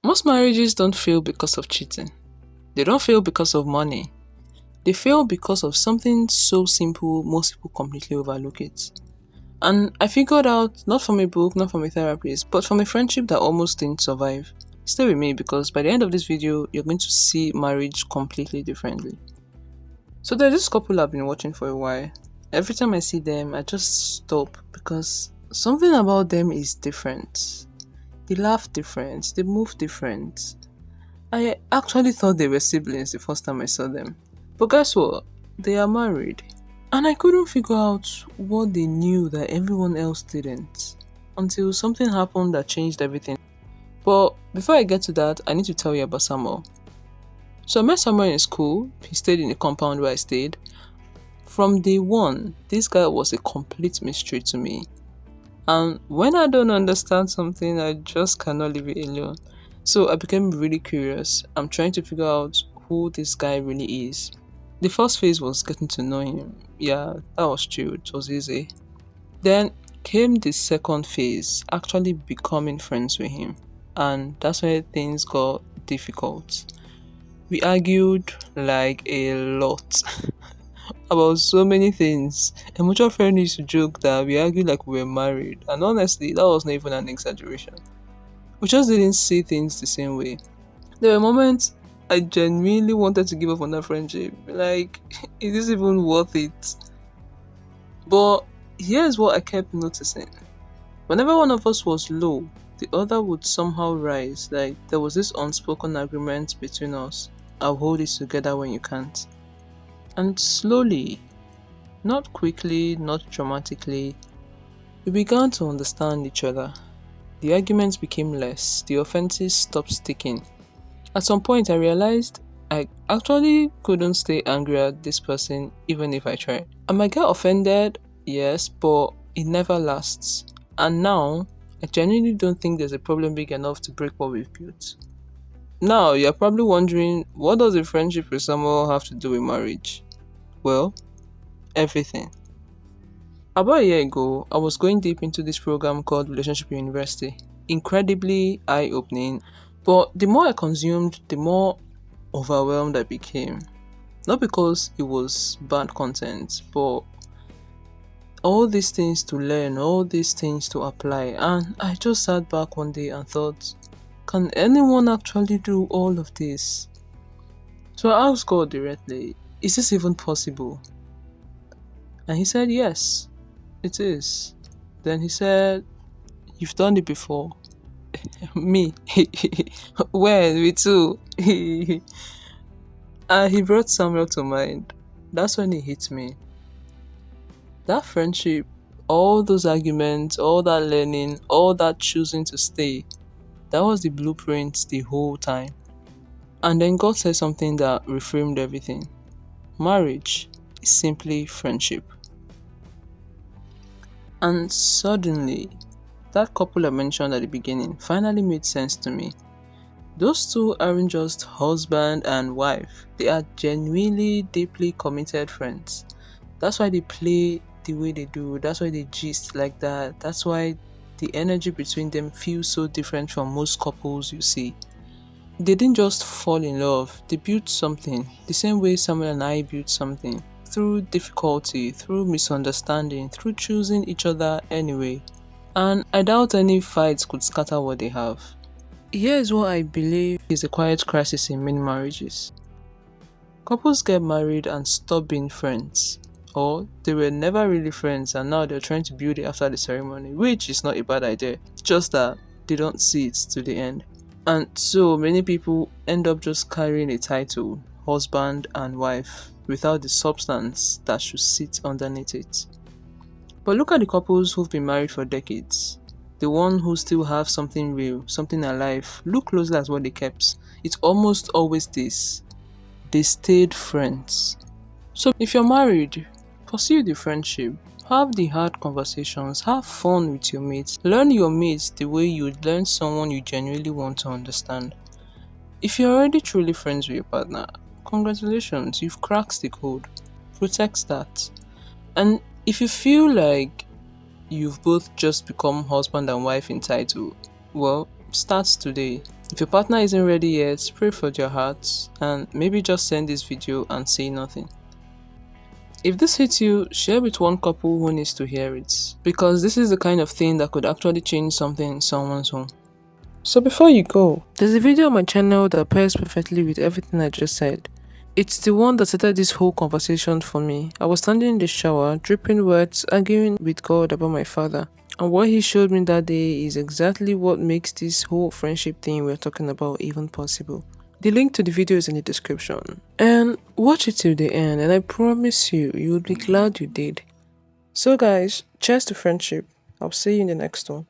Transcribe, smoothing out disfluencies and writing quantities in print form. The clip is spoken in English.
Most marriages don't fail because of cheating. They don't fail because of money. They fail because of something so simple most people completely overlook it. And I figured out, not from a book, not from a therapist, but from a friendship that almost didn't survive. Stay with me because by the end of this video, you're going to see marriage completely differently. So there's this couple I've been watching for a while. Every time I see them, I just stop because something about them is different. They laugh different, they move different. I actually thought they were siblings the first time I saw them. But guess what? They are married. And I couldn't figure out what they knew that everyone else didn't until something happened that changed everything. But before I get to that, I need to tell you about Samuel. So I met Samuel in school. He stayed in the compound where I stayed. From day one, this guy was a complete mystery to me. And when I don't understand something, I just cannot leave it alone. So I became really curious. I'm trying to figure out who this guy really is. The first phase was getting to know him. Yeah, that was chill. It was easy. Then came the second phase, actually becoming friends with him. And that's where things got difficult. We argued like a lot about so many things. A mutual friend used to joke that we argued like we were married. And honestly, that was not even an exaggeration. We just didn't see things the same way. There were moments I genuinely wanted to give up on that friendship. Like, is this even worth it? But here's what I kept noticing. Whenever one of us was low, the other would somehow rise. Like, there was this unspoken agreement between us. I'll hold it together when you can't. And slowly, not quickly, not dramatically, we began to understand each other. The arguments became less, the offenses stopped sticking. At some point, I realized I actually couldn't stay angry at this person even if I tried. I might get offended, yes, but it never lasts. And now, I genuinely don't think there's a problem big enough to break what we've built. Now, you're probably wondering, what does a friendship with someone have to do with marriage? Well, everything. About a year ago, I was going deep into this program called Relationship University. Incredibly eye-opening, but the more I consumed, the more overwhelmed I became. Not because it was bad content, but all these things to learn, all these things to apply. And I just sat back one day and thought, can anyone actually do all of this? So I asked God directly, is this even possible? And he said, yes, it is. Then he said, you've done it before. Me. When? Me too. And he brought Samuel to mind. That's when it hit me. That friendship, all those arguments, all that learning, all that choosing to stay, that was the blueprint the whole time. And then God said something that reframed everything. Marriage is simply friendship. And suddenly, that couple I mentioned at the beginning finally made sense to me. Those two aren't just husband and wife, they are genuinely deeply committed friends. That's why they play the way they do, that's why they gist like that, that's why the energy between them feels so different from most couples you see. They didn't just fall in love, they built something, the same way Samuel and I built something. Through difficulty, through misunderstanding, through choosing each other anyway. And I doubt any fights could scatter what they have. Here's what I believe is a quiet crisis in many marriages. Couples get married and stop being friends. Or they were never really friends and now they're trying to build it after the ceremony, which is not a bad idea, just that they don't see it to the end. And so many people end up just carrying a title, husband and wife, without the substance that should sit underneath it. But look at the couples who've been married for decades. The one who still have something real, something alive. Look closely at what they kept. It's almost always this. They stayed friends. So if you're married, pursue the friendship. Have the hard conversations. Have fun with your mates. Learn your mates the way you'd learn someone you genuinely want to understand. If you're already truly friends with your partner, congratulations, you've cracked the code. Protect that. And if you feel like you've both just become husband and wife in title, well, start today. If your partner isn't ready yet, pray for their hearts and maybe just send this video and say nothing. If this hits you, share with one couple who needs to hear it, because this is the kind of thing that could actually change something in someone's home. So before you go, there's a video on my channel that pairs perfectly with everything I just said. It's the one that started this whole conversation for me. I was standing in the shower, dripping words, arguing with God about my father. And what he showed me that day is exactly what makes this whole friendship thing we're talking about even possible. The link to the video is in the description. And watch it till the end, and I promise you, you will be glad you did. So guys, cheers to friendship. I'll see you in the next one.